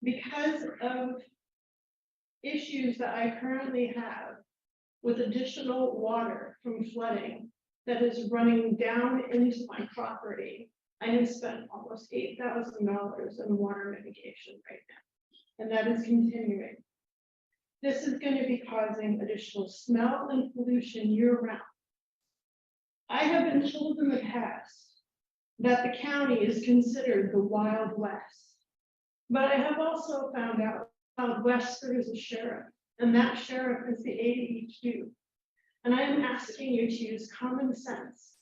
because of issues that I currently have with additional water from flooding that is running down into my property, I have spent almost $8,000 in water mitigation right now, and that is continuing. This is going to be causing additional smell and pollution year round. I have been told in the past that the county is considered the Wild West, but I have also found out Wild West there is a sheriff, and that sheriff is the ADEQ. And I am asking you to use common sense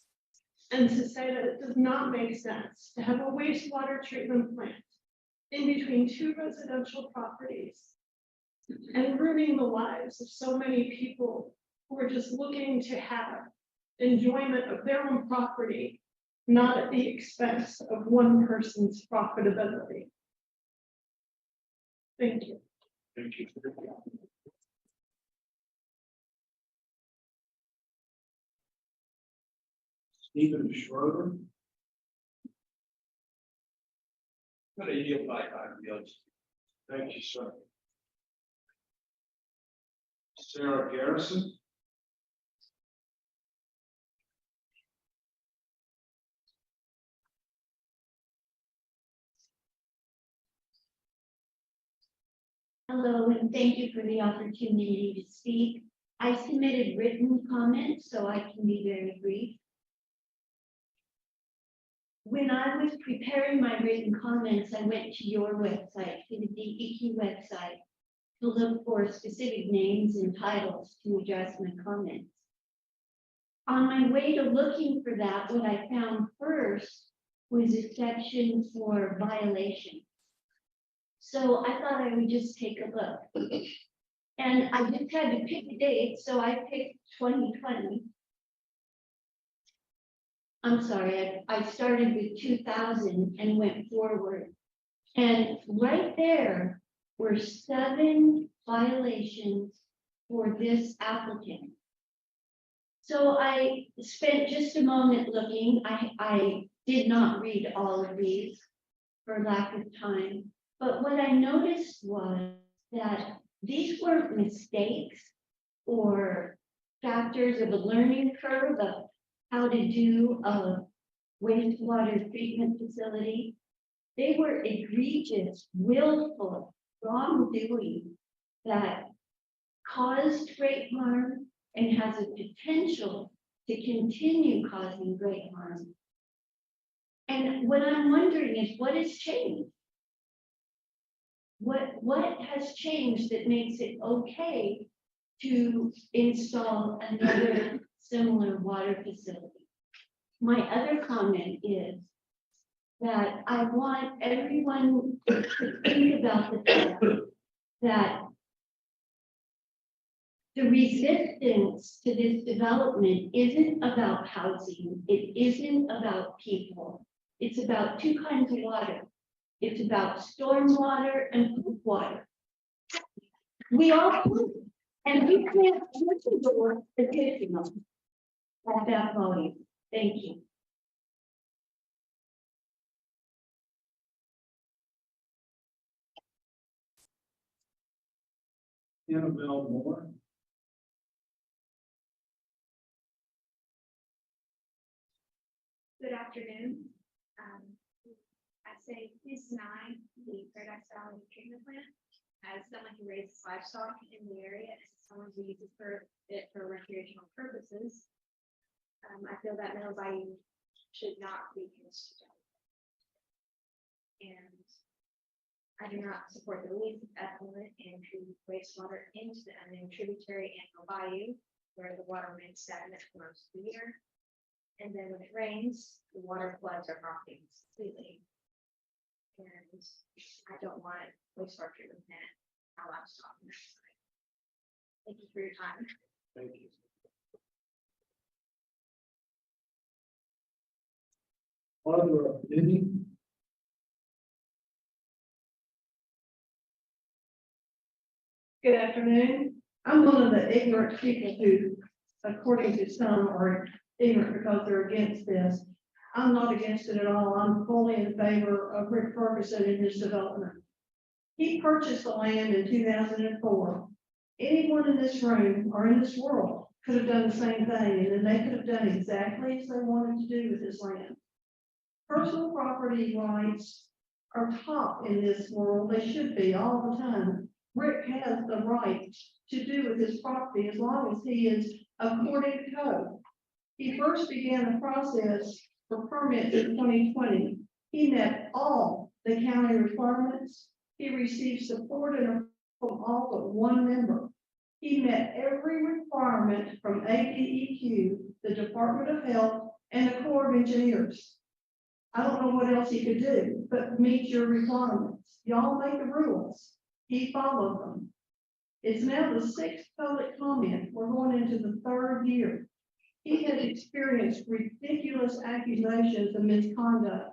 and to say that it does not make sense to have a wastewater treatment plant in between two residential properties and ruining the lives of so many people who are just looking to have enjoyment of their own property, not at the expense of one person's profitability. Thank you. Thank you. Stephen Schroeder. I'm going to yield my time, Judge. Thank you, sir. Sarah Garrison. Hello, and thank you for the opportunity to speak. I submitted written comments, so I can be very brief. When I was preparing my written comments, I went to your website, to the DEQ website, to look for specific names and titles to address my comments. On my way to looking for that, what I found first was a section for violations. So I thought I would just take a look. And I just had to pick a date, so I picked 2020. I'm sorry, I started with 2000 and went forward. And right there were 7 violations for this applicant. So I spent just a moment looking. I did not read all of these for lack of time. But what I noticed was that these weren't mistakes or factors of a learning curve of how to do a wastewater treatment facility. They were egregious, willful wrongdoing that caused great harm and has a potential to continue causing great harm. And what I'm wondering is what has changed? What has changed that makes it okay to install another similar water facility? My other comment is that I want everyone to think about the fact that the resistance to this development isn't about housing. It isn't about people. It's about 2 kinds of water. It's about storm water and poop water. We all poop, and we can't put the door additional at that volume. Thank you. Annabelle Moore. Good afternoon. I say this 9, the Paradise Valley Treatment Plant, as someone who raises livestock in the area, as someone who uses it for recreational purposes, I feel that Middle Bayou should not be used. And I do not support the release of effluent and wastewater into the unnamed tributary and Middle Bayou, where the water remains stagnant for most of the year. And then when it rains, the water floods our properties completely. And I don't want wastewater treatment plant our livestock. Thank you for your time. Thank you. Barbara Biddy. Good afternoon. I'm one of the ignorant people who, according to some, are ignorant because they're against this. I'm not against it at all. I'm fully in favor of Rick Ferguson in his development. He purchased the land in 2004. Anyone in this room or in this world could have done the same thing, and then they could have done exactly as they wanted to do with this land. Personal property rights are top in this world. They should be all the time. Rick has the right to do with his property as long as he is according to code. He first began the process for permits in 2020. He met all the county requirements. He received support and from all but one member. He met every requirement from ADEQ, the Department of Health, and the Corps of Engineers. I don't know what else he could do, but meet your requirements. Y'all make the rules. He followed them. It's now the 6th public comment. We're going into the 3rd year. He has experienced ridiculous accusations of misconduct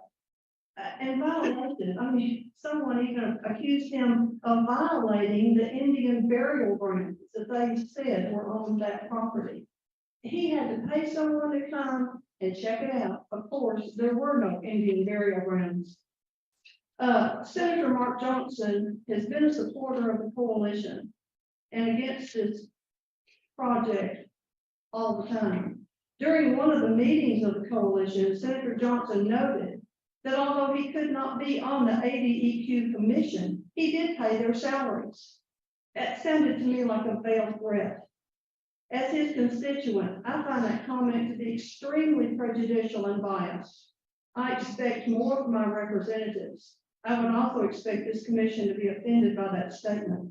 and violations. I mean, someone even accused him of violating the Indian burial grounds that they said were on that property. He had to pay someone to come and check it out. Of course, there were no Indian burial grounds. Senator Mark Johnson has been a supporter of the coalition and against this project all the time. During one of the meetings of the coalition, Senator Johnson noted that although he could not be on the ADEQ commission, he did pay their salaries. That sounded to me like a veiled threat. As his constituent, I find that comment to be extremely prejudicial and biased. I expect more from my representatives. I would also expect this commission to be offended by that statement.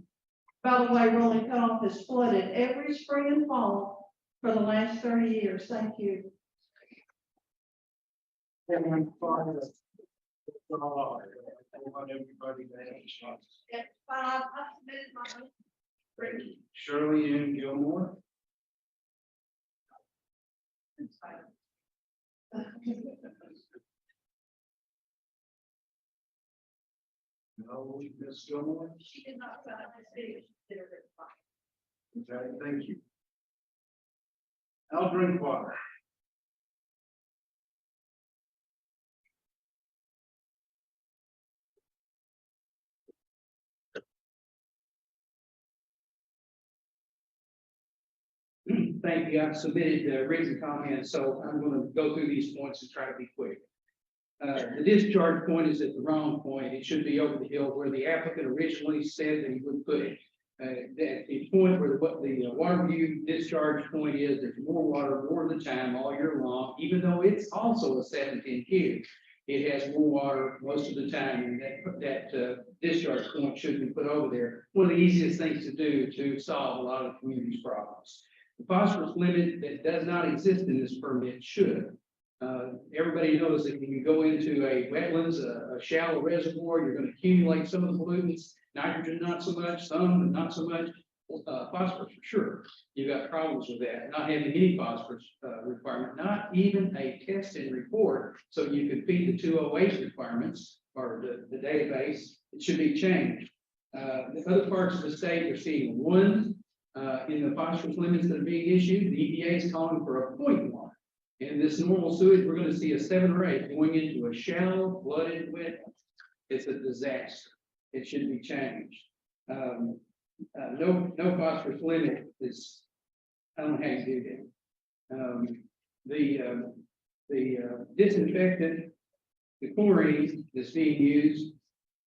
By the way, Rolling Cutoff has flooded every spring and fall for the last 30 years. Thank you. And fire. I want everybody to have a chance. I submitted my own. Shirley Ann Gilmore. No, Ms. Gilmore. She did not sign this video. She did it. Okay, thank you. Al Drinkwater. Thank you. I've submitted written comments, so I'm going to go through these points and try to be quick. The discharge point is at the wrong point. It should be over the hill where the applicant originally said that he would put it. At the point where what the water view discharge point is, there's more water more of the time all year long, even though it's also a 710 cube. It has more water most of the time, and that discharge point should be put over there. One of the easiest things to do to solve a lot of the community's problems. The phosphorus limit that does not exist in this permit should. Everybody knows that when you go into a wetlands, a shallow reservoir, you're going to accumulate some of the pollutants, nitrogen not so much, some not so much, phosphorus for sure. You've got problems with that, not having any phosphorus requirement, not even a test and report, so you can feed the 208 requirements or the database. It should be changed. The other parts of the state are seeing 1 in the phosphorus limits that are being issued. The EPA is calling for a 0.1. In this normal sewage, we're going to see a 7 or 8 going into a shallow, flooded wetland. It's a disaster. It should be changed. No phosphorus limit is, I don't know how you do that. The disinfectant, the chlorine that's being used,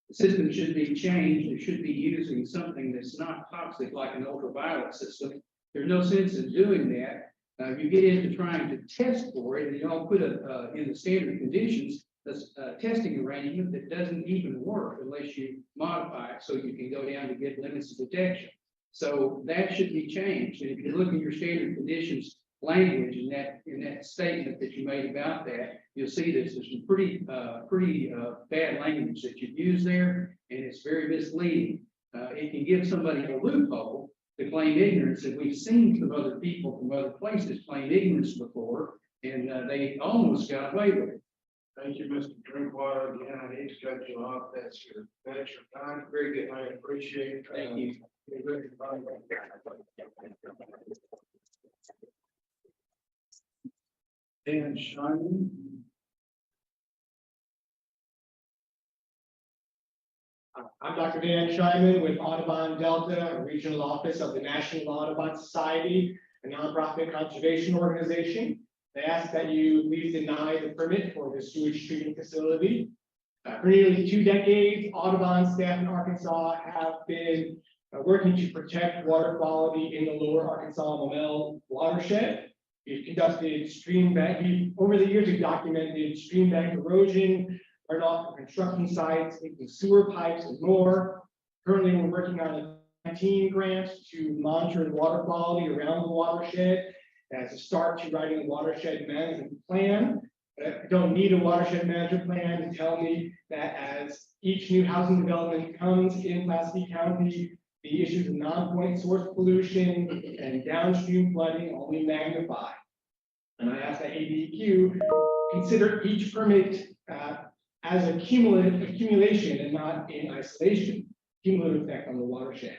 the system should be changed. It should be using something that's not toxic like an ultraviolet system. There's no sense in doing that. You get into trying to test for it, and you all put in the standard conditions a testing arrangement that doesn't even work unless you modify it so you can go down to get limits of detection. So that should be changed. And if you look at your standard conditions language in that statement that you made about that, you'll see there's some pretty bad language that you've used there, and it's very misleading. It can give somebody a loophole to claim ignorance, and we've seen some other people from other places claim ignorance before, and they almost got away with it. Thank you, Mr. Drinkwater. Again, I hate to cut you off. That's your time. Very good. I appreciate it. Thank you. Dan Shining. I'm Dr. Dan Schreiman with Audubon Delta, a regional office of the National Audubon Society, a nonprofit conservation organization. They ask that you please deny the permit for the sewage treatment facility. For nearly 2 decades, Audubon staff in Arkansas have been working to protect water quality in the lower Arkansas Maumelle watershed. We've conducted over the years, we've documented stream bank erosion, runoff from construction sites, leaking sewer pipes and more. Currently, we're working on a 19 grant to monitor the water quality around the watershed as a start to writing a watershed management plan. I don't need a watershed management plan to tell me that as each new housing development comes in Pulaski County, the issues of non-point source pollution and downstream flooding only magnify. And I ask that ADQ consider each permit as a accumulation and not in isolation, cumulative effect on the watershed.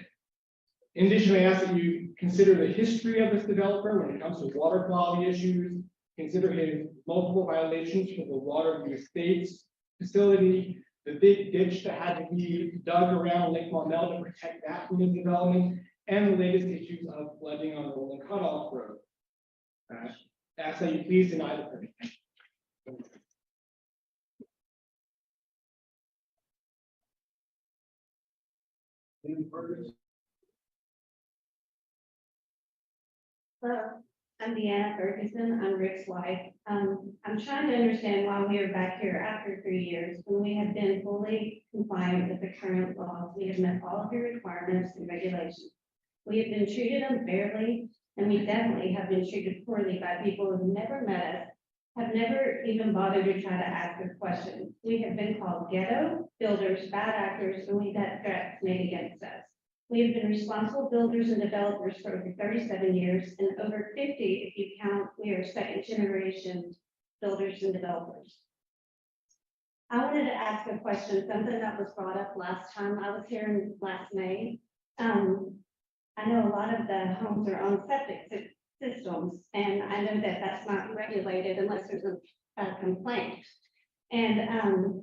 In addition, I ask that you consider the history of this developer when it comes to water quality issues, consider his multiple violations for the water use estates facility, the big ditch that had to be dug around Lake Maumelle to protect that from the development, and the latest issues of flooding on Rolling Cutoff Road. Ask that you please deny the permit. Any further? Hello, I'm Deanna Ferguson. I'm Rick's wife. I'm trying to understand why we are back here after 3 years when we have been fully compliant with the current laws. We have met all of your requirements and regulations. We have been treated unfairly, and we definitely have been treated poorly by people who never met us, have never even bothered to try to ask a question. We have been called ghetto, builders, bad actors, and we've had threats made against us. We have been responsible builders and developers for over 37 years and over 50 if you count we are second generation builders and developers. I wanted to ask a question, something that was brought up last time I was here in last May. I know a lot of the homes are on septic systems, and I know that that's not regulated unless there's a complaint. And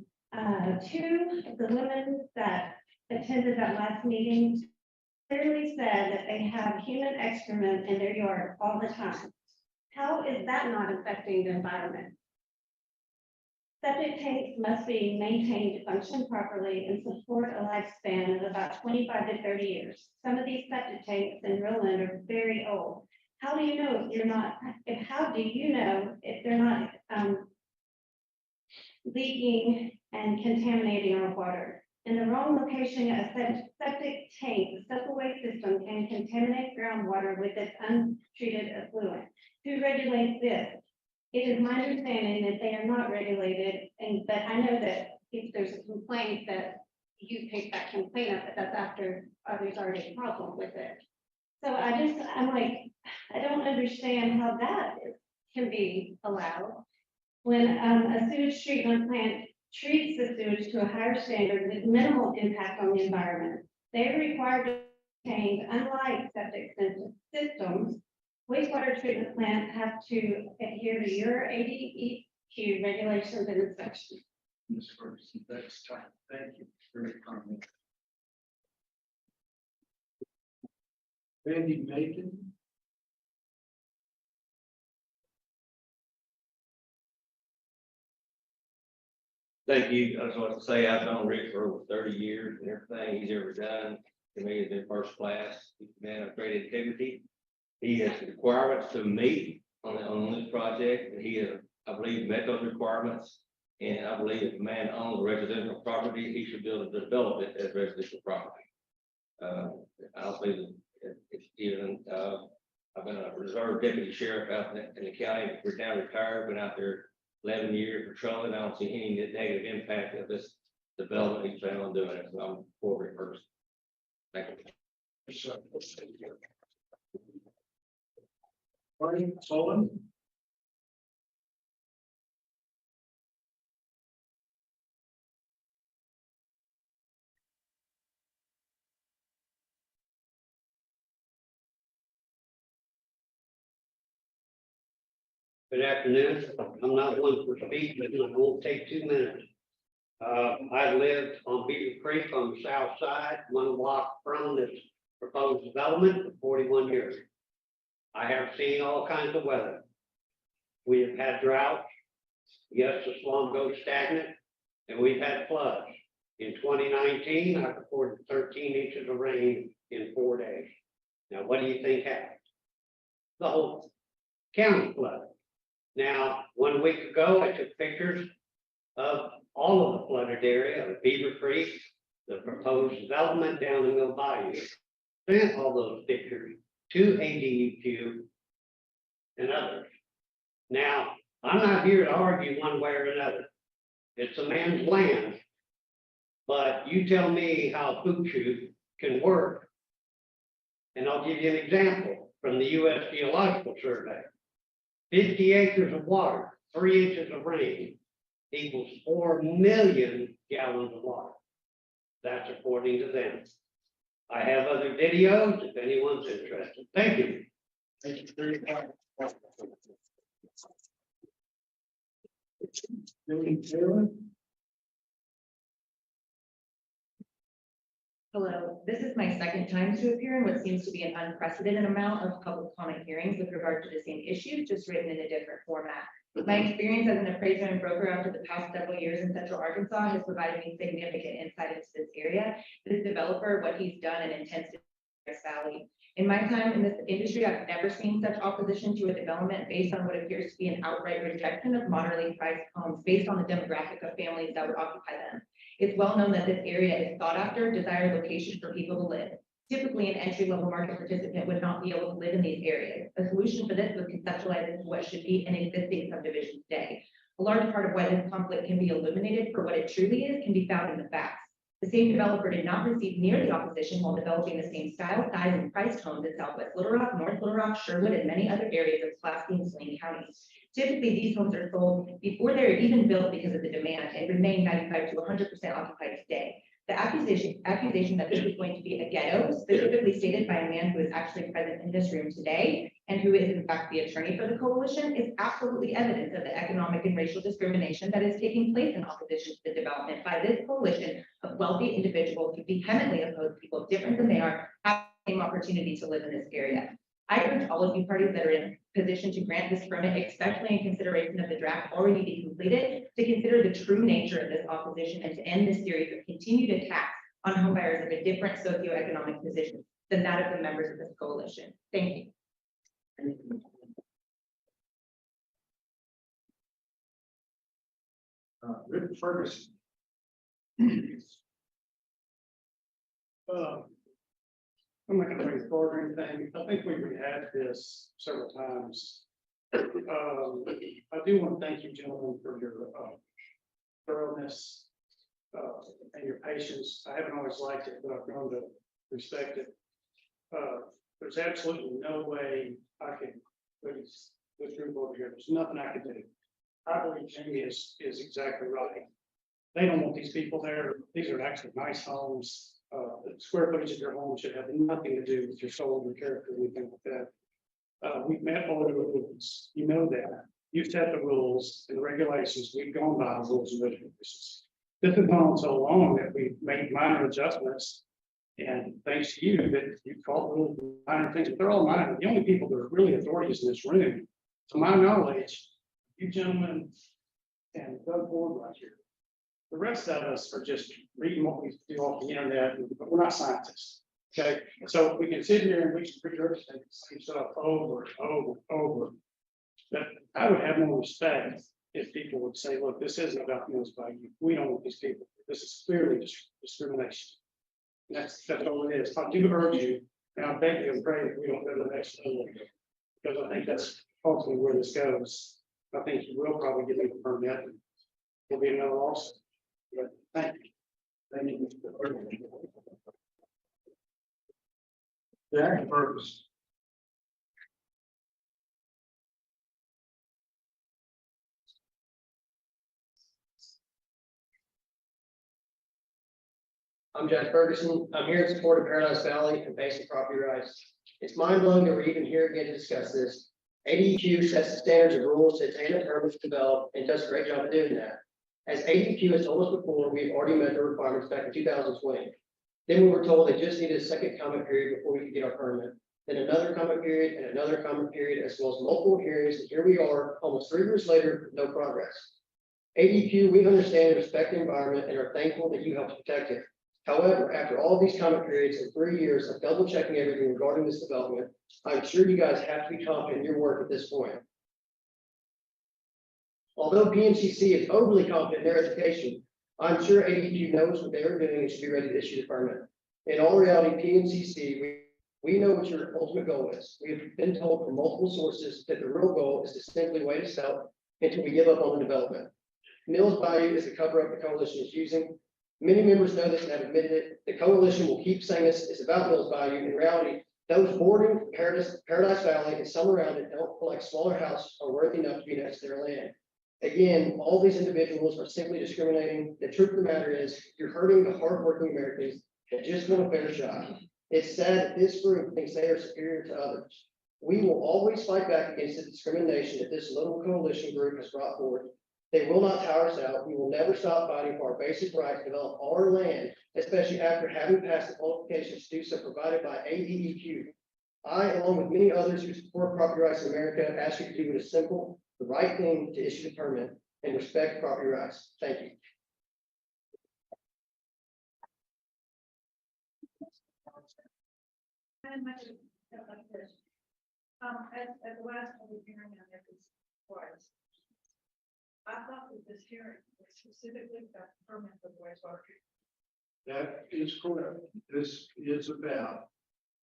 two of the women that attended that last meeting clearly said that they have human excrement in their yard all the time. How is that not affecting the environment? Septic tanks must be maintained to function properly and support a lifespan of about 25 to 30 years. Some of these septic tanks in Roland are very old. How do you know if you're not, how do you know if they're not leaking and contaminating our water? In the wrong location, a septic tank, the septic system can contaminate groundwater with its untreated effluent. Who regulates this? It is my understanding that they are not regulated, but I know that if there's a complaint that you pick that complaint up, but that's after there's already a problem with it. So I'm like, I don't understand how that can be allowed when a sewage treatment plant treats the sewage to a higher standard with minimal impact on the environment. They are required to maintain, unlike septic systems, wastewater treatment plants have to adhere to your ADEQ regulations and inspections. Ms. Ferguson, that's time. Thank you for your comment. Randy Macon. Thank you. I just want to say I've known Rick for over 30 years and everything he's ever done to me has been first class. He's a man of great integrity. He has requirements to meet on this project, and he has, I believe, met those requirements. And I believe if a man owns a residential property, he should be able to develop it as residential property. I don't believe that it's even, I've been a reserve deputy sheriff out in the county. We're now retired, been out there 11 years patrolling. I don't see any negative impact of this development he's planning on doing it. So I'm for it first. Thank you. Marty Sullivan. Good afternoon. I'm not one for speech, but I won't take 2 minutes. I lived on Beaver Creek on the south side, 1 block from this proposed development for 41 years. I have seen all kinds of weather. We have had droughts. Yes, the swamp goes stagnant, and we've had floods. In 2019, I reported 13 inches of rain in 4 days. Now, what do you think happened? The whole county flooded. Now, 1 week ago, I took pictures of all of the flooded area of Beaver Creek, the proposed development down in Mill Bayou. Sent all those pictures to ADEQ and others. Now, I'm not here to argue one way or another. It's a man's land. But you tell me how Fuchu can work. And I'll give you an example from the U.S. Geological Survey. 50 acres of water, 3 inches of rain equals 4 million gallons of water. That's according to them. I have other videos if anyone's interested. Thank you. Thank you for your time. Billy Taylor? Hello, this is my second time to appear in what seems to be an unprecedented amount of public comment hearings with regard to the same issue, just written in a different format. My experience as an appraiser and broker after the past several years in Central Arkansas has provided me significant insight into this area, this developer, what he's done and intends to do in Grass Valley. In my time in this industry, I've never seen such opposition to a development based on what appears to be an outright rejection of moderately priced homes based on the demographic of families that would occupy them. It's well known that this area is sought after, desired location for people to live. Typically, an entry-level market participant would not be able to live in these areas. A solution for this was conceptualized into what should be an existing subdivision today. A large part of why this conflict can be illuminated for what it truly is can be found in the facts. The same developer did not receive near the opposition while developing the same style, size, and priced homes in Southwest Little Rock, North Little Rock, Sherwood, and many other areas of Class B and Saline counties. Typically, these homes are sold before they're even built because of the demand and remain 95 to 100% occupied today. The accusation that this is going to be a ghetto, specifically stated by a man who is actually present in this room today, and who is in fact the attorney for the coalition, is absolutely evidence of the economic and racial discrimination that is taking place in opposition to the development by this coalition of wealthy individuals who vehemently oppose people different than they are, have the same opportunity to live in this area. I urge all of you parties that are in position to grant this permit, especially in consideration of the draft already to be completed, to consider the true nature of this opposition and to end this series of continued attacks on homebuyers of a different socioeconomic position than that of the members of this coalition. Thank you. Rick Ferguson. I'm not gonna bring forward or anything. I think we've had this several times. I do want to thank you, gentlemen, for your thoroughness and your patience. I haven't always liked it, but I've grown to respect it. There's absolutely no way I can put this group over here. There's nothing I can do. I believe Jamie is exactly right. They don't want these people there. These are actually nice homes. The square footage of your home should have nothing to do with your soul, your character, anything like that. We've met all the rules. You know that. You've set the rules and the regulations. We've gone by the rules and regulations. This has gone on so long that we've made minor adjustments. And thanks to you that you caught little minor things, but they're all minor. The only people that are really authorities in this room, to my knowledge, you gentlemen and Doug Ford right here. The rest of us are just reading what we do off the internet, but we're not scientists. Okay, so we can sit here and we can regurgitate the same stuff over and over and over. But I would have more respect if people would say, look, this isn't about Mills Bayou. We don't want these people. This is clearly discrimination. And that's all it is. I do urge you, and I beg you and pray that we don't go to the next level, because I think that's ultimately where this goes. I think you will probably get a permit. There'll be another lawsuit. But thank you. Thank you. Jack Ferguson. I'm Jack Ferguson. I'm here in support of Paradise Valley and basic property rights. It's mind blowing that we're even here again to discuss this. ADEQ sets the standards and rules to attain a permit to develop and does a great job of doing that. As ADQ has told us before, we have already met the requirements back in 2020. Then we were told they just needed a second comment period before we could get our permit. Then another comment period and another comment period, as well as multiple hearings, and here we are, almost 3 years later, with no progress. ADQ, we understand and respect the environment and are thankful that you helped protect it. However, after all these comment periods and 3 years of double checking everything regarding this development, I'm sure you guys have to be confident in your work at this point. Although PMCC is overly confident in their education, I'm sure ADQ knows what they are doing and should be ready to issue the permit. In all reality, PMCC, we know what your ultimate goal is. We have been told from multiple sources that the real goal is to simply wait us out until we give up on the development. Mills Bayou is the cover up the coalition is using. Many members know this and have admitted it. The coalition will keep saying this is about Mills Bayou. In reality, those bordering Paradise Valley and some around it don't feel like smaller houses are worthy enough to be next to their land. Again, all these individuals are simply discriminating. The truth of the matter is, you're hurting the hardworking Americans that just want a fair shot. It's sad that this group thinks they are superior to others. We will always fight back against the discrimination that this little coalition group has brought forward. They will not tire us out. We will never stop fighting for our basic right to develop our land, especially after having passed the qualifications to do so provided by ADEQ. I, along with many others who support property rights in America, ask you to do what is simple, the right thing to issue the permit and respect property rights. Thank you. And much like this. At the last public hearing on this was. I thought that this hearing was specifically about the permit for wastewater treatment. That is correct. This is about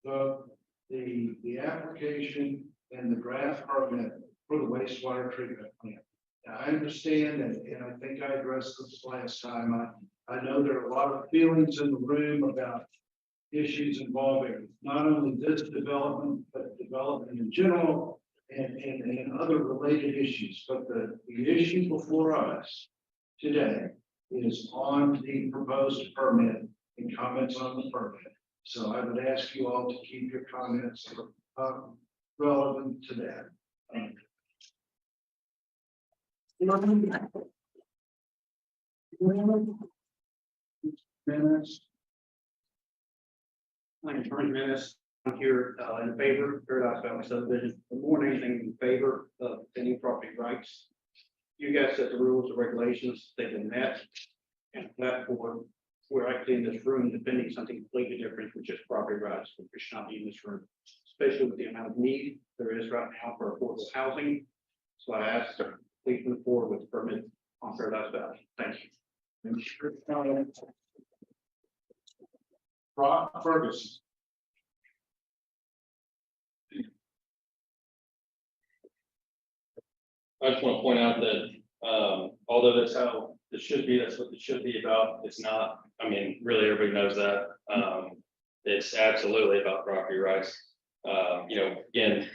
the application and the draft permit for the wastewater treatment plant. Now, I understand and I think I addressed this last time. I know there are a lot of feelings in the room about issues involving not only this development, but development in general and other related issues. But the issue before us today is on the proposed permit and comments on the permit. So I would ask you all to keep your comments relevant to that. Minutes. I'm Attorney Menace. I'm here in favor of Paradise Valley subdivision. For more than anything, in favor of any property rights. You guys set the rules and regulations, they've been met. And therefore, we're actually in this room defending something completely different, which is property rights, which should not be in this room. Especially with the amount of need there is right now for affordable housing. So I ask, please move forward with the permit on Paradise Valley. Thank you. Brock Ferguson. I just want to point out that, although that's how it should be, that's what it should be about. It's not, I mean, really, everybody knows that. It's absolutely about property rights. Again,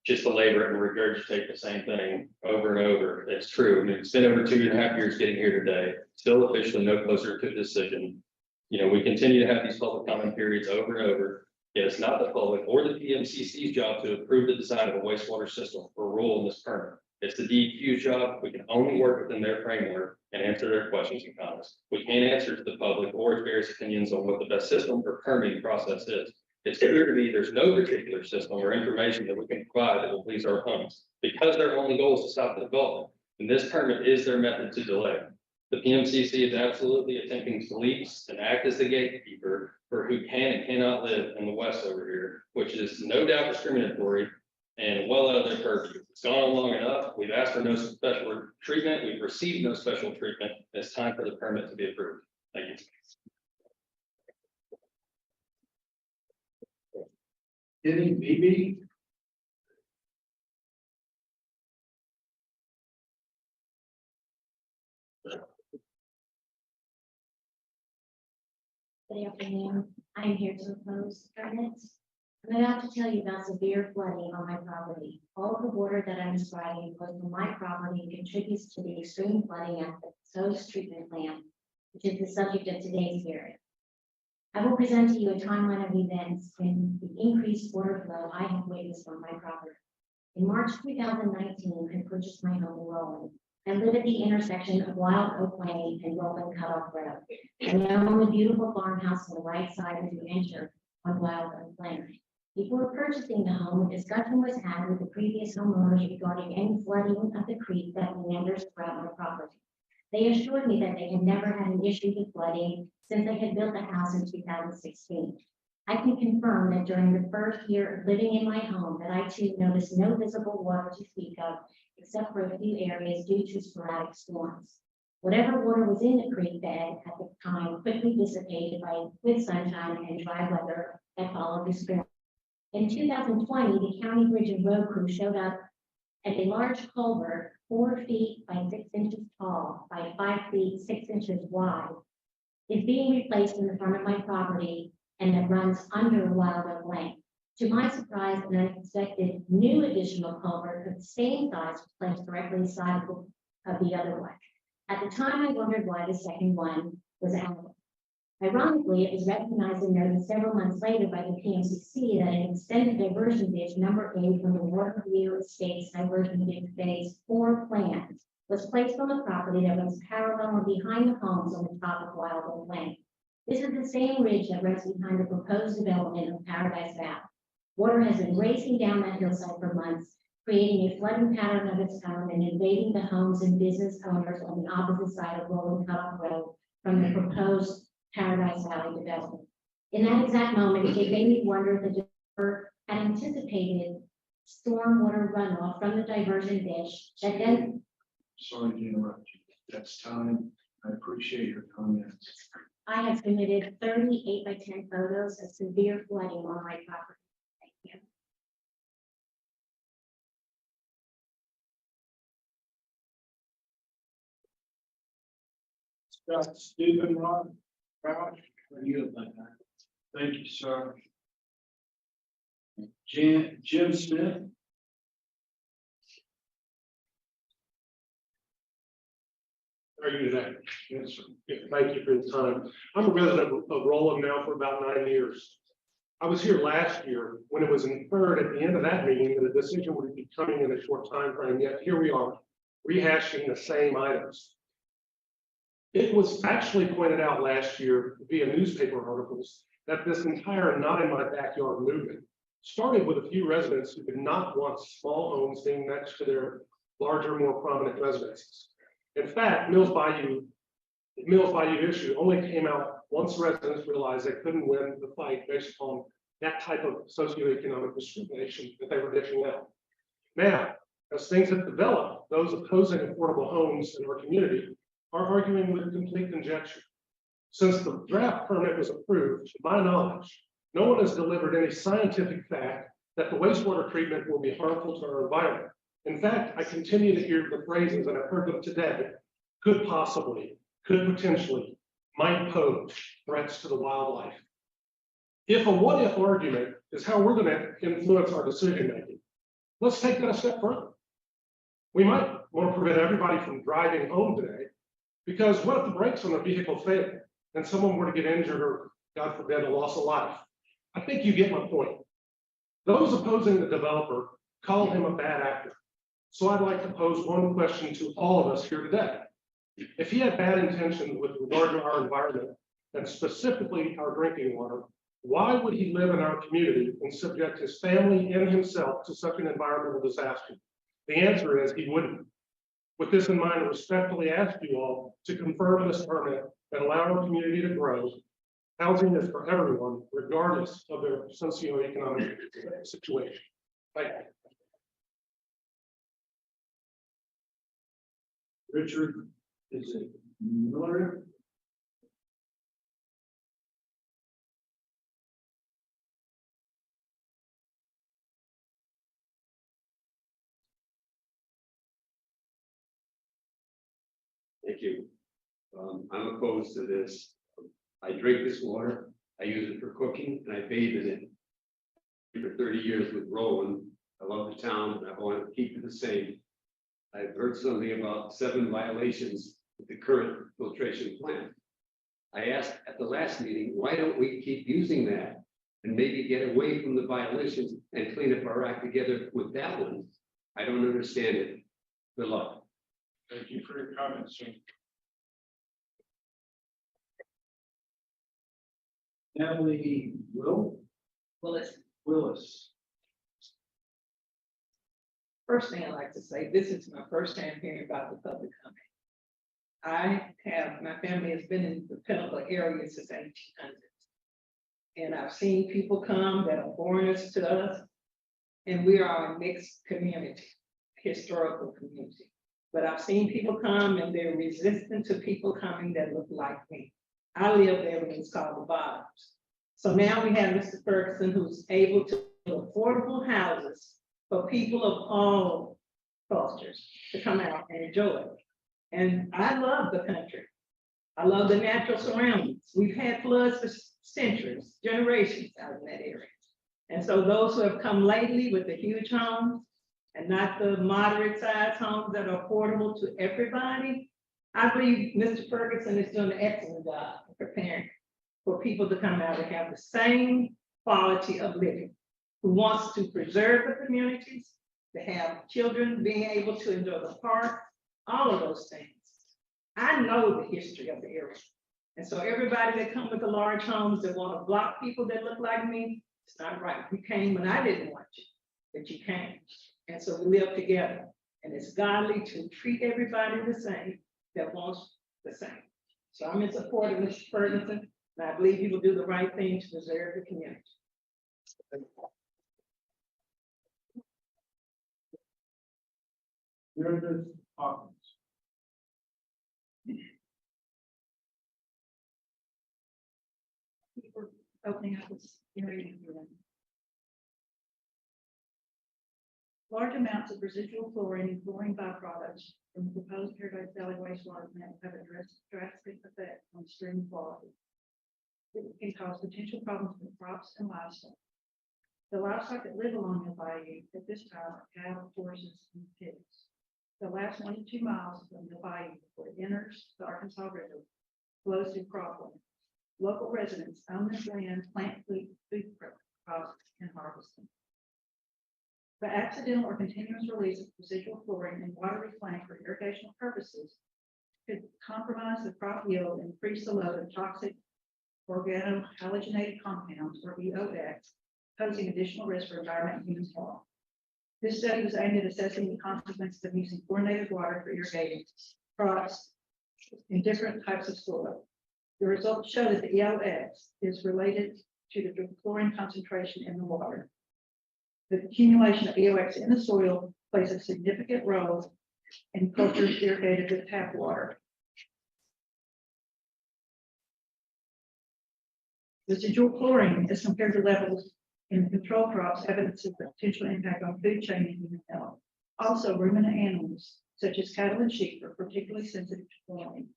just to labor it and regurgitate the same thing over and over. It's true. I mean, it's been over 2.5 years getting here today, still officially no closer to a decision. We continue to have these public comment periods over and over. Yet it's not the public or the PMCC's job to approve the design of a wastewater system or rule in this permit. It's the DEQ's job. We can only work within their framework and answer their questions and comments. We can't answer to the public or its various opinions on what the best system or permitting process is. It's clear to me there's no particular system or information that we can provide that will please our opponents because their only goal is to stop the development. And this permit is their method to delay. The PMCC is absolutely attempting to police and act as the gatekeeper for who can and cannot live in the West over here, which is no doubt discriminatory and well out of their purview. It's gone on long enough. We've asked for no special treatment. We've received no special treatment. It's time for the permit to be approved. Thank you. Kenny Beebe. Good afternoon. I am here to oppose permits. I'm about to tell you about severe flooding on my property. All of the water that I'm describing flows from my property and contributes to the extreme flooding at the SOS treatment plant, which is the subject of today's hearing. I will present to you a timeline of events and the increased water flow I have witnessed on my property. In March 2019, I purchased my home in Rowland. I live at the intersection of Wild Oak Lane and Rolling Cutoff Road. I own the beautiful farmhouse on the right side as you enter on Wild Oak Lane. Before purchasing the home, a discussion was had with the previous homeowners regarding any flooding of the creek that meanders throughout my property. They assured me that they had never had an issue with flooding since they had built the house in 2016. I can confirm that during the first year of living in my home that I too noticed no visible water to speak of, except for a few areas due to sporadic storms. Whatever water was in the creek bed at the time quickly dissipated with sunshine and dry weather that followed the storm. In 2020, the county bridge and road crew showed up at a large culvert 4 feet by 6 inches tall by 5 feet 6 inches wide is being replaced in the front of my property and that runs under Wild Oak Lane. To my surprise, an unexpected new additional culvert of the same size was placed directly inside of the other one. At the time, I wondered why the second one was added. Ironically, it was recognized and noted several months later by the PMCC that an extended diversion ditch number 8 from the Waterview Estates diversion ditch phase 4 plan was placed on the property that runs parallel and behind the homes on the top of Wild Oak Lane. This is the same ridge that runs behind the proposed development of Paradise Valley. Water has been racing down that hillside for months, creating a flooding pattern of its own and invading the homes and business owners on the opposite side of Rolling Cutoff Road from the proposed Paradise Valley development. In that exact moment, it made me wonder if the developer had anticipated stormwater runoff from the diversion ditch that then. Sorry to interrupt you. That's time. I appreciate your comments. I have submitted 38 by 10 photos of severe flooding on my property. Thank you. Scott Stephen Ron. Thank you, sir. Jim Smith. How are you today? Yes, sir. Yeah, thank you for the time. I'm a resident of Roland now for about 9 years. I was here last year when it was inferred at the end of that meeting that a decision would be coming in a short time frame. Yet here we are rehashing the same items. It was actually pointed out last year via newspaper articles that this entire not in my backyard movement started with a few residents who did not want small homes being next to their larger, more prominent residences. In fact, Mills Bayou issue only came out once residents realized they couldn't win the fight based upon that type of socioeconomic discrimination that they were dishing out. Now, as things have developed, those opposing affordable homes in our community are arguing with complete conjecture. Since the draft permit was approved, to my knowledge, no one has delivered any scientific fact that the wastewater treatment will be harmful to our environment. In fact, I continue to hear the phrases, and I've heard them today, could possibly, could potentially, might pose threats to the wildlife. If a what-if argument is how we're going to influence our decision-making, let's take that a step further. We might want to prevent everybody from driving home today, because what if the brakes on the vehicle fail and someone were to get injured or, God forbid, a loss of life? I think you get my point. Those opposing the developer call him a bad actor. So I'd like to pose one question to all of us here today. If he had bad intentions with regard to our environment and specifically our drinking water, why would he live in our community and subject his family and himself to such an environmental disaster? The answer is he wouldn't. With this in mind, I respectfully ask you all to confirm this permit and allow our community to grow. Housing is for everyone, regardless of their socioeconomic situation. Thank you. Richard, is it Miller? Thank you. I'm opposed to this. I drink this water, I use it for cooking, and I bathe in it. For 30 years with Roland, I love the town, and I want to keep it the same. I've heard something about 7 violations with the current filtration plant. I asked at the last meeting, why don't we keep using that and maybe get away from the violations and clean up our act together with that one? I don't understand it. Good luck. Thank you for your comments, sir. Natalie Willis. First thing I'd like to say, this is my first time hearing about the public comment. My family has been in the Pinnacle area since 1800s. And I've seen people come that are foreigners to us. And we are a mixed community, historical community. But I've seen people come and they're resistant to people coming that look like me. I live there when it's called the Bottoms. So now we have Mr. Ferguson, who's able to build affordable houses for people of all cultures to come out and enjoy it. And I love the country. I love the natural surroundings. We've had floods for centuries, generations out in that area. And so those who have come lately with the huge homes and not the moderate sized homes that are affordable to everybody, I believe Mr. Ferguson is doing an excellent job of preparing for people to come out and have the same quality of living, who wants to preserve the communities, to have children being able to enjoy the park, all of those things. I know the history of the area. And so everybody that come with the large homes that want to block people that look like me, it's not right. You came when I didn't want you, but you came. And so we live together. And it's godly to treat everybody the same that wants the same. So I'm in support of Mr. Ferguson, and I believe he will do the right thing to preserve the community. Meredith Hawkins. For opening up this hearing. Large amounts of residual chlorine and chlorine byproducts from the proposed Paradise Valley wastewater plant have a drastic effect on stream quality. It can cause potential problems for crops and livestock. The livestock that live along the bayou at this time are cattle, horses, and pigs. The last 1 to 2 miles from the bayou before it enters the Arkansas River flows through cropland. Local residents own this land, plant food crops, and harvest them. The accidental or continuous release of residual chlorine in water reclaimed for irrigational purposes could compromise the crop yield and increase the load of toxic organohalogenated compounds, or EOX, posing additional risk for environment and human health. This study was aimed at assessing the consequences of using chlorinated water for irrigating crops in different types of soil. The results show that the EOX is related to the chlorine concentration in the water. The accumulation of EOX in the soil plays a significant role in cultures irrigated with tap water. Residual chlorine, as compared to levels in control crops, evidences the potential impact on food chain and human health. Also, ruminant animals, such as cattle and sheep, are particularly sensitive to chlorine.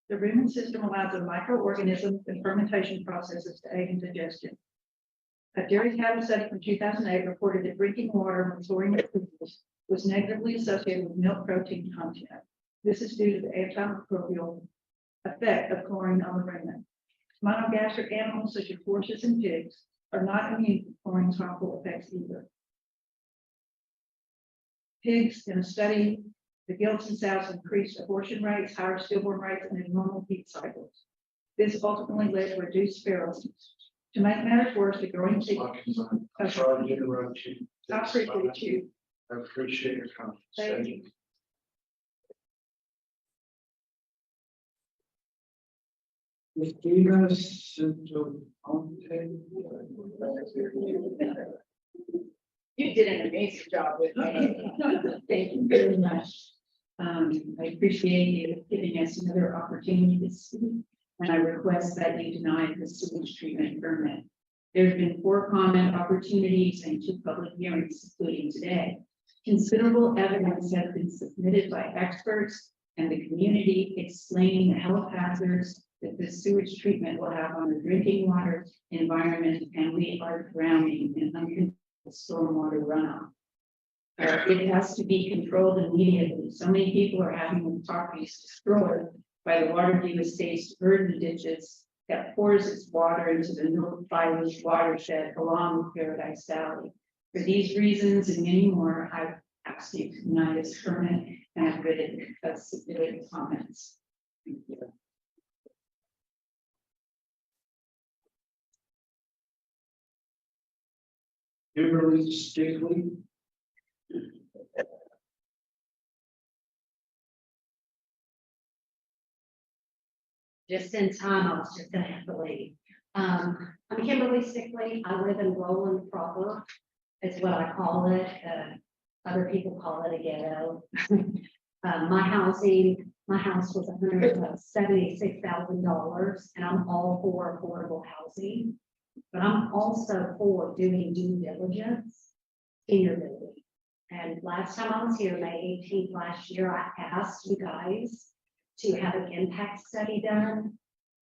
The rumen system allows the microorganisms and fermentation processes to aid in digestion. A dairy cattle study from 2008 reported that drinking water with chlorine was negatively associated with milk protein content. This is due to the antimicrobial effect of chlorine on the rumen. Monogastric animals such as horses and pigs are not immune to chlorine's harmful effects either. Pigs in a study, the gilts and sows increased abortion rates, higher stillborn rates, and abnormal heat cycles. This ultimately led to reduced fertility. To make matters worse, the growing I'm sorry to interrupt you. I appreciate you. I appreciate your comments. Thank you. Christina You did an amazing job with me. Thank you very much. I appreciate you giving us another opportunity to speak, and I request that you deny the sewage treatment permit. There's been 4 comment opportunities and 2 public hearings, including today. Considerable evidence has been submitted by experts and the community explaining the health hazards that this sewage treatment will have on the drinking water environment, and we are drowning in uncontrolled stormwater runoff. It has to be controlled immediately. So many people are having their properties destroyed by the water estates burden ditches that pours its water into the North Bayou watershed along with Paradise Valley. For these reasons and many more, I ask you to deny this permit, and I've written, submitted comments. Thank you. Kimberly Stickley. Just in time, I was just gonna have to leave. I'm Kimberly Stickley. I live in Roland proper. Is what I call it. Other people call it a ghetto. My house was $176,000, and I'm all for affordable housing. But I'm also for doing due diligence in your building. And last time I was here, May 18th last year, I asked you guys to have an impact study done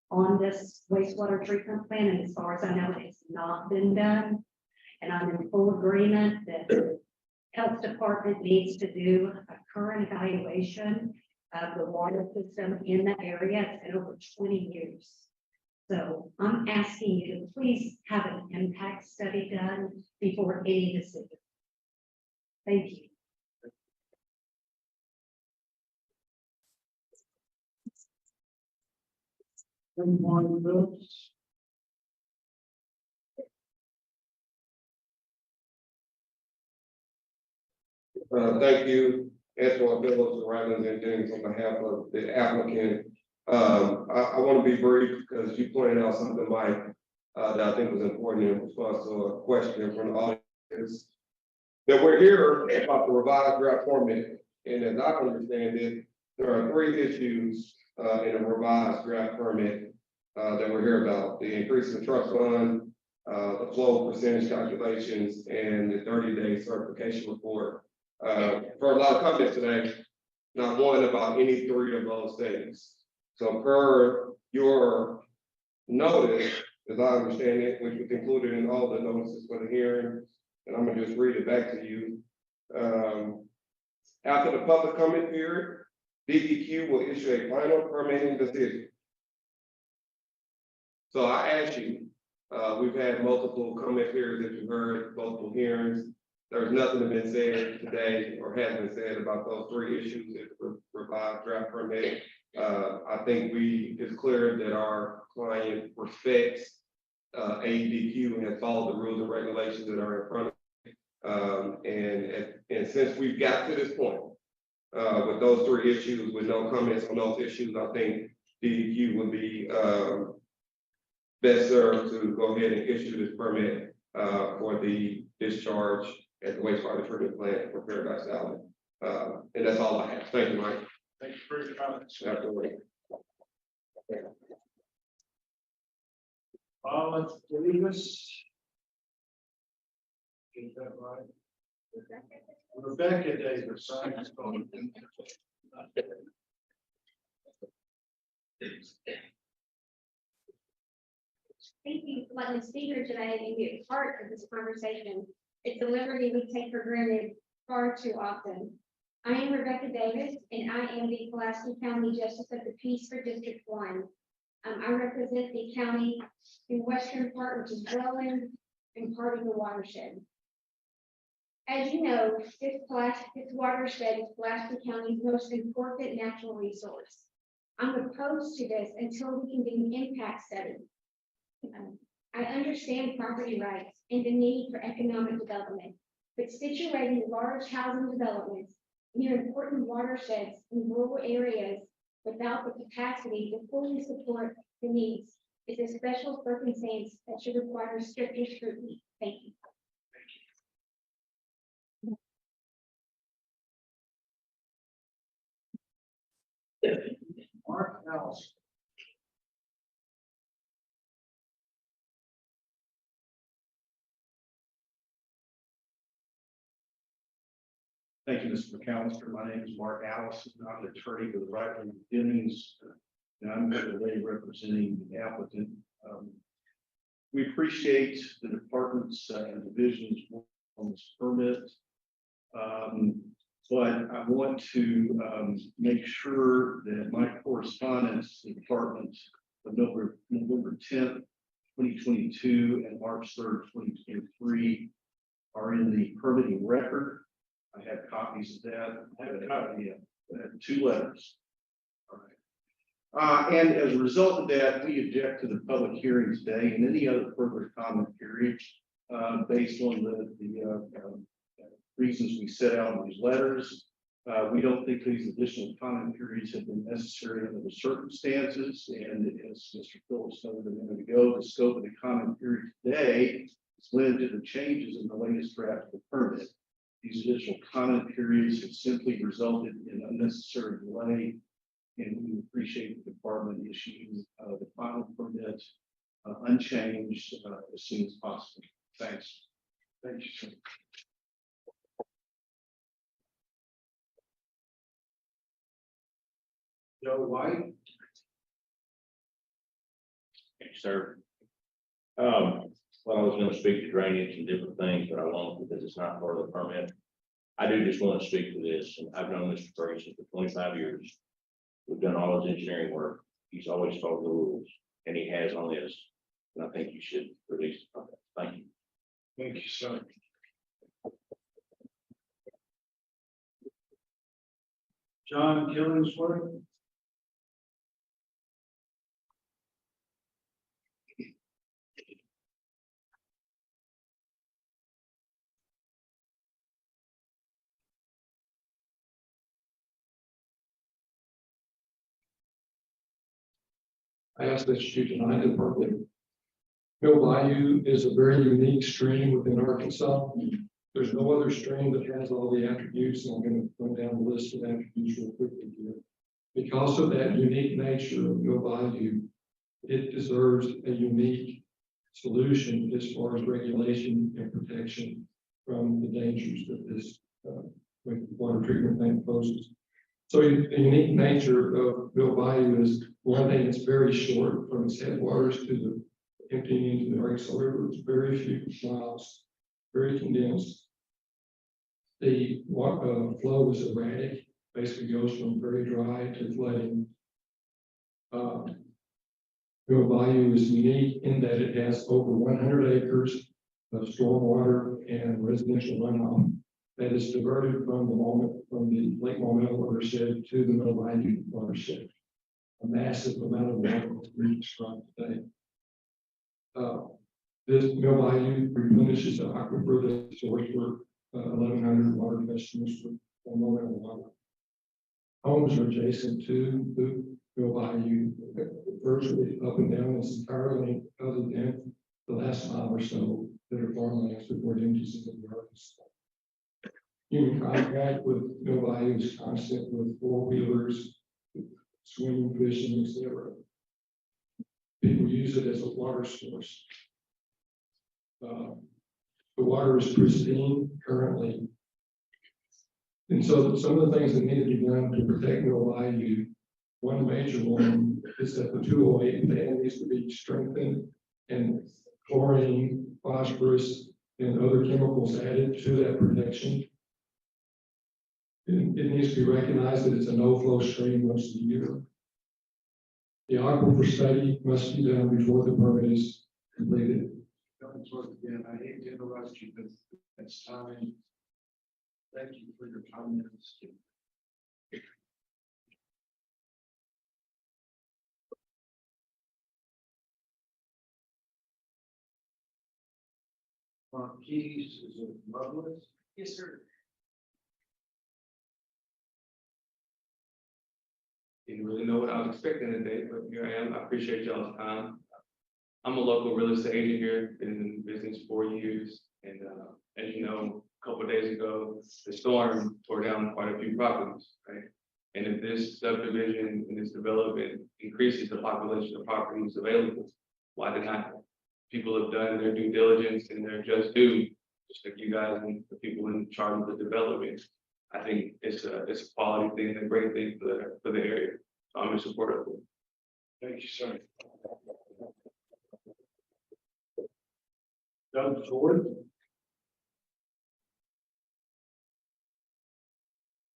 on this wastewater treatment plant, and as far as I know, it's not been done. And I'm in full agreement that the health department needs to do a current evaluation of the water system in the area. It's been over 20 years. So I'm asking you to please have an impact study done before any decision. Thank you. Anyone else? Thank you, Antoine Phillips, Rylands and Jennings, on behalf of the applicant. I want to be brief because you pointed out something, Mike, that I think was important in response to a question from the audience. That we're here about the revised draft permit, and as I understand it, there are 3 issues in a revised draft permit that we're here about: the increase in trust fund, the flow percentage calculations, and the 30-day certification report. For a lot of comments today, not one about any 3 of those things. So per your notice, as I understand it, which was included in all the notices for the hearing, and I'm gonna just read it back to you. After the public comment period, DEQ will issue a final permitting decision. So I ask you, we've had multiple comment periods that you heard, multiple hearings. There's nothing that's been said today or has been said about those 3 issues in the revised draft permit. I think it's clear that our client respects AEDQ and has followed the rules and regulations that are in front of it. And since we've got to this point with those 3 issues, with no comments on those issues, I think DEQ would be best served to go ahead and issue this permit for the discharge at the wastewater treatment plant for Paradise Valley. And that's all I have. Thank you, Mike. Thank you for your comments. Absolutely. Davis. Is that right? Rebecca Davis. I'm calling. Thank you for letting us be here today and be a part of this conversation. It's a liberty we take for granted far too often. I am Rebecca Davis, and I am the Pulaski County Justice of the Peace for District 1. I represent the county in western part, which is Roland, and part of the watershed. As you know, this watershed is Pulaski County's most important natural resource. I'm opposed to this until we can do an impact study. I understand property rights and the need for economic development, but situating large housing developments near important watersheds in rural areas without the capacity to fully support the needs is a special circumstance that should require stricter scrutiny. Thank you. Mark House. Thank you, Mr. McAllister. My name is Mark Allison. I'm an attorney with Ryland Jennings, and I'm here today representing the applicant. We appreciate the department's and division's work on this permit. But I want to make sure that my correspondence to the department of November 10th, 2022 and March 3rd, 2023 are in the permitting record. I have copies of that. I have a copy of 2 letters. All right. And as a result of that, we object to the public hearing today and any other further comment period based on the reasons we set out in these letters. We don't think these additional comment periods have been necessary under the circumstances. And as Mr. Phillips noted a minute ago, the scope of the comment period today is limited to the changes in the latest draft of the permit. These additional comment periods have simply resulted in unnecessary delay. And we appreciate the department issuing the final permit unchanged as soon as possible. Thanks. Thank you, sir. Joe White. Thank you, sir. Well, I was gonna speak to drainage and different things, but I won't because it's not part of the permit. I do just want to speak to this, and I've known Mr. Ferguson for 25 years. We've done all his engineering work. He's always followed the rules, and he has on this. And I think you should release the permit. Thank you. Thank you, sir. John Killingsworth. I ask that you deny the permit. Mill Bayou is a very unique stream within Arkansas. There's no other stream that has all the attributes, and I'm going to run down the list of attributes real quickly here. Because of that unique nature of Mill Bayou, it deserves a unique solution as far as regulation and protection from the dangers that this water treatment plant poses. So the unique nature of Mill Bayou is, one thing, it's very short from its headwaters to the emptying into the Arkansas River. It's very few miles, very condensed. The flow is erratic, basically goes from very dry to flooding. Mill Bayou is unique in that it has over 100 acres of stormwater and residential runoff that is diverted from the Lake Maumelle watershed to the Mill Bayou watershed. A massive amount of water reaches from today. This Mill Bayou replenishes the aquifer that's source for 1,100 water customers for Maumelle water. Homes are adjacent to the Mill Bayou, virtually up and down this entire length, other than the last mile or so that are farmlands before it empties into the Arkansas. Human contact with Mill Bayou is constant with 4-wheelers, swimming, fishing, etc. People use it as a water source. The water is pristine currently. And so some of the things that need to be done to protect Mill Bayou, one major one is that the 208 dam needs to be strengthened and chlorine, phosphorus, and other chemicals added to that protection. It needs to be recognized that it's a no-flow stream most of the year. The aquifer study must be done before the permit is completed. Again, I hate to interrupt you, but it's time. Thank you for your comments. Keys, is it Loveless? Yes, sir. Didn't really know what I was expecting today, but here I am. I appreciate y'all's time. I'm a local real estate agent here, been in business 4 years. And as you know, a couple of days ago, the storm tore down quite a few properties, right? And if this subdivision and this development increases the population of properties available, why deny it? People have done their due diligence and they're just due, just like you guys and the people in charge of the development. I think it's a quality thing and a great thing for the area. So I'm in support of it. Thank you, sir. Doug Ford.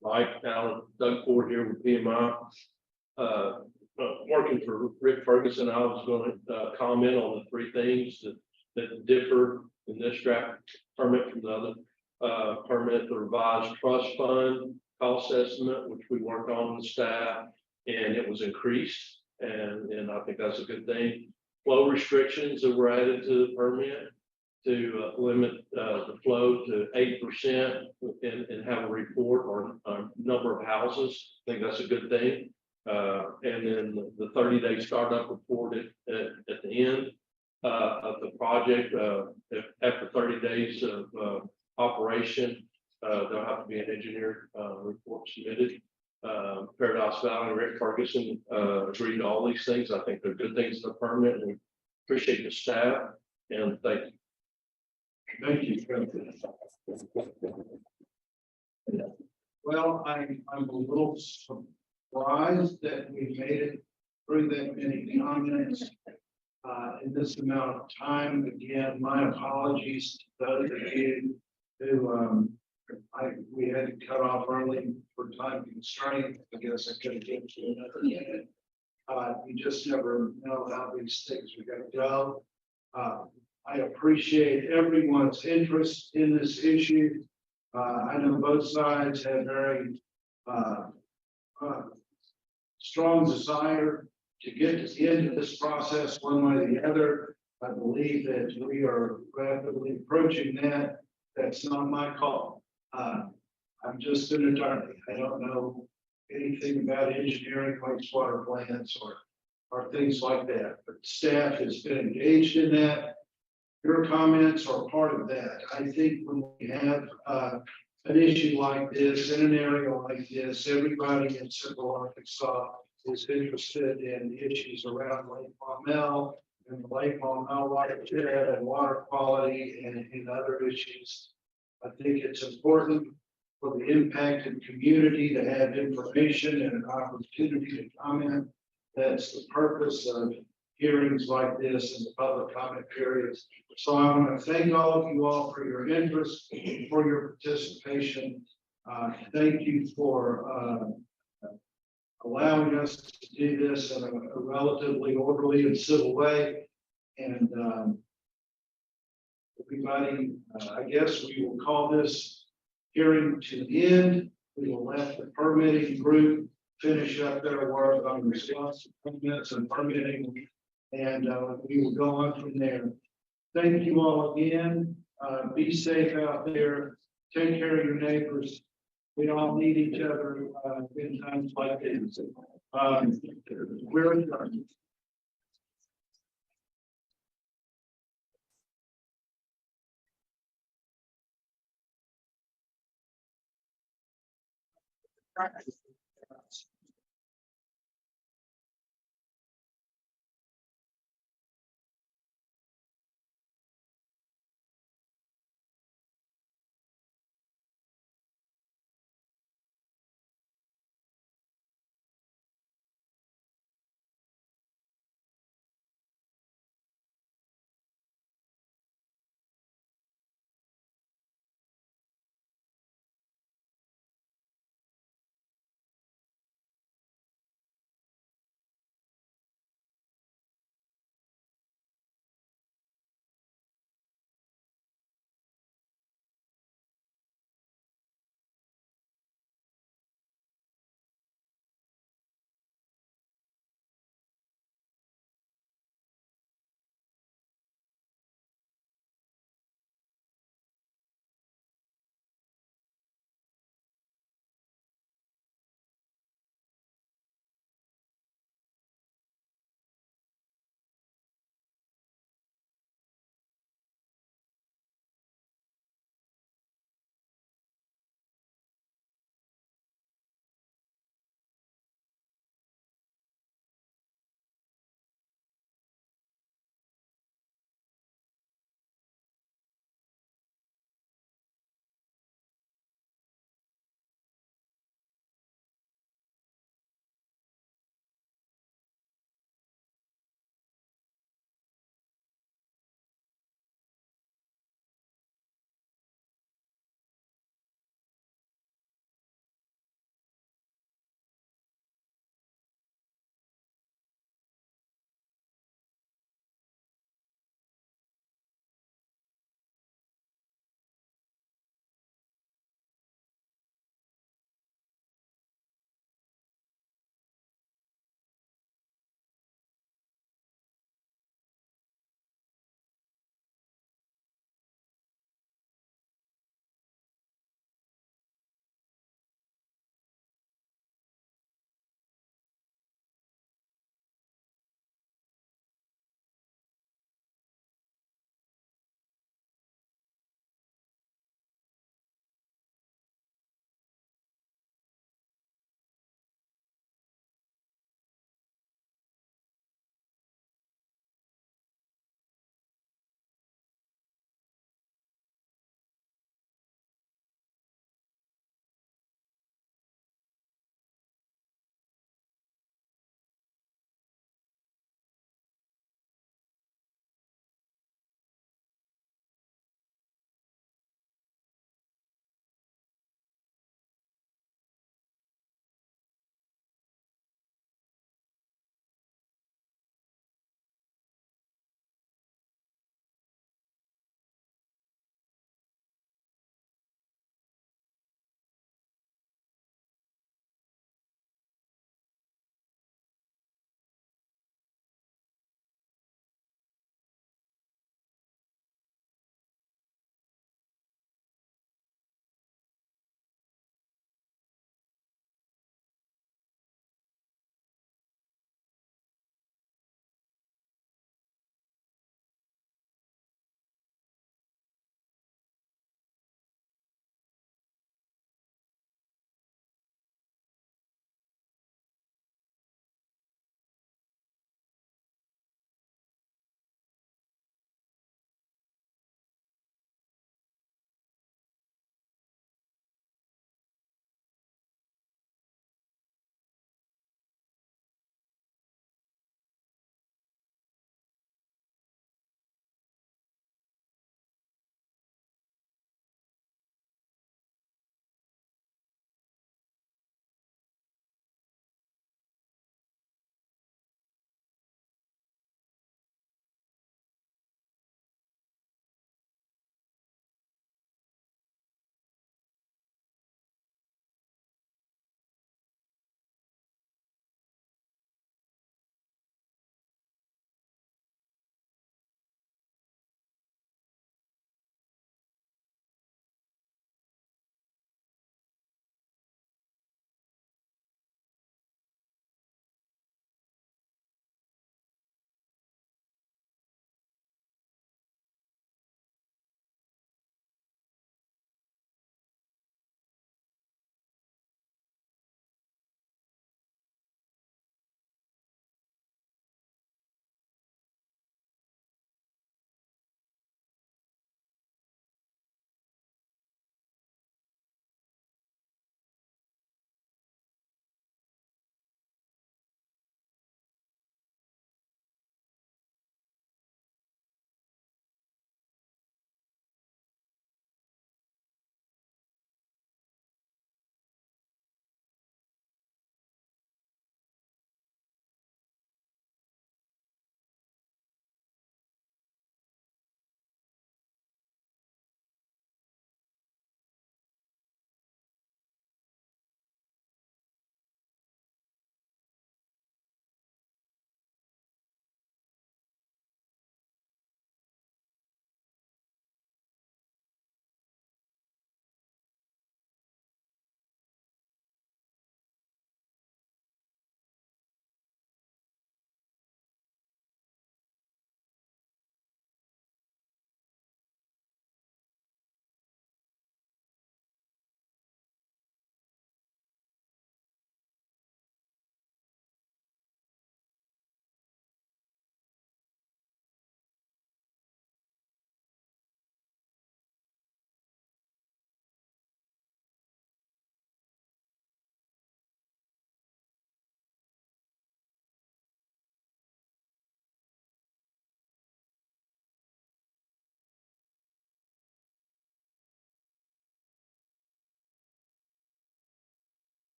Mike, Alan, Doug Ford here with PMI. Working for Rick Ferguson, I was going to comment on the 3 things that differ in this draft permit from the other. permit the revised trust fund cost estimate, which we worked on with staff, and it was increased, and I think that's a good thing. Flow restrictions that were added to the permit to limit the flow to 8% and have a report on number of houses. I think that's a good thing. And then the 30-day startup report at the end of the project, after 30 days of operation, there'll have to be an engineer report submitted. Paradise Valley, Rick Ferguson agreed to all these things. I think they're good things in the permit, and we appreciate the staff, and thank you. Thank you. Well, I'm a little surprised that we made it through that many comments in this amount of time. Again, my apologies to those of you who we had to cut off early for time constraint. I guess I could have given you another minute. You just never know how these things are going to go. I appreciate everyone's interest in this issue. I know both sides have very strong desire to get to the end of this process one way or the other. I believe that we are rapidly approaching that. That's not my call. I'm just an attorney. I don't know anything about engineering wastewater plants or things like that, but staff has been engaged in that. Your comments are part of that. I think when we have an issue like this, in an area like this, everybody in Central Arkansas is interested in issues around Lake Maumelle and the Lake Maumelle watershed and water quality and other issues. I think it's important for the impacted community to have information and an opportunity to comment. That's the purpose of hearings like this and the public comment periods. So I want to thank all of you all for your interest, for your participation. Thank you for allowing us to do this in a relatively orderly and civil way. And everybody, I guess we will call this hearing to the end. We will let the permitting group finish up their work on response permits and permitting, and we will go on from there. Thank you all again. Be safe out there. Take care of your neighbors. We all need each other in times like this. We're adjourned.